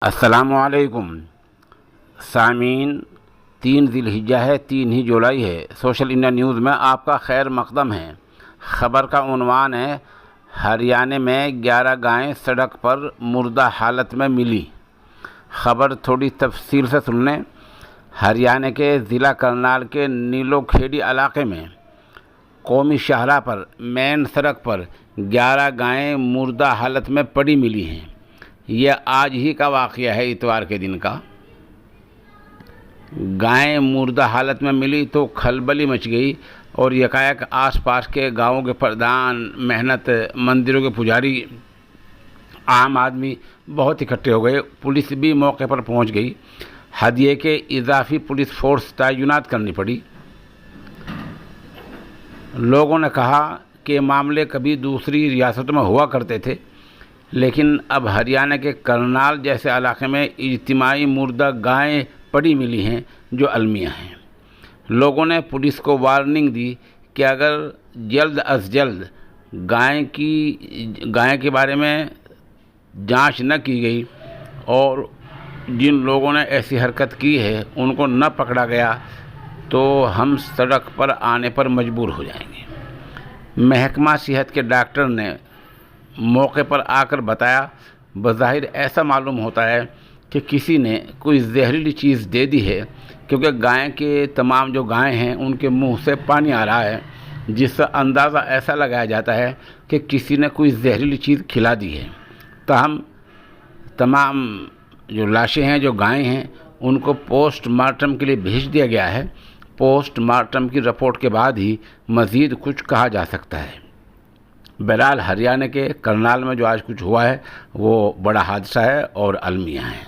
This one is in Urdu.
السلام علیکم سامعین، 3 ذی الحجہ ہے، 3 ہی جولائی ہے۔ سوشل انڈیا نیوز میں آپ کا خیر مقدم ہے۔ خبر کا عنوان ہے: ہریانہ میں 11 گائیں سڑک پر مردہ حالت میں ملی۔ خبر تھوڑی تفصیل سے سن لیں۔ ہریانہ کے ضلع کرنال کے نیلو کھیڑی علاقے میں قومی شاہراہ پر مین سڑک پر 11 گائیں مردہ حالت میں پڑی ملی ہیں۔ یہ آج ہی کا واقعہ ہے، اتوار کے دن کا۔ گائیں مردہ حالت میں ملی تو کھلبلی مچ گئی اور یکایک آس پاس کے گاؤں کے پردھان، محنت مندروں کے پجاری، عام آدمی بہت اکٹھے ہو گئے۔ پولیس بھی موقع پر پہنچ گئی۔ ہدیے کے اضافی پولیس فورس تعینات کرنی پڑی۔ لوگوں نے کہا کہ یہ معاملے کبھی دوسری ریاستوں میں ہوا کرتے تھے، لیکن اب ہریانہ کے کرنال جیسے علاقے میں اجتماعی مردہ گائیں پڑی ملی ہیں جو المیہ ہیں۔ لوگوں نے پولیس کو وارننگ دی کہ اگر جلد از جلد گائیں کے بارے میں جانچ نہ کی گئی اور جن لوگوں نے ایسی حرکت کی ہے ان کو نہ پکڑا گیا تو ہم سڑک پر آنے پر مجبور ہو جائیں گے۔ محکمہ صحت کے ڈاکٹر نے موقع پر آ کر بتایا، بظاہر ایسا معلوم ہوتا ہے کہ کسی نے کوئی زہریلی چیز دے دی ہے، کیونکہ گائیں کے تمام جو گائیں ہیں ان کے منہ سے پانی آ رہا ہے، جس سے اندازہ ایسا لگایا جاتا ہے کہ کسی نے کوئی زہریلی چیز کھلا دی ہے۔ تاہم تمام جو لاشیں ہیں، جو گائیں ہیں، ان کو پوسٹ مارٹم کے لیے بھیج دیا گیا ہے۔ پوسٹ مارٹم کی رپورٹ کے بعد ہی مزید کچھ کہا جا سکتا ہے۔ بہرحال ہریانہ کے کرنال میں جو آج کچھ ہوا ہے وہ بڑا حادثہ ہے اور المیہ ہے۔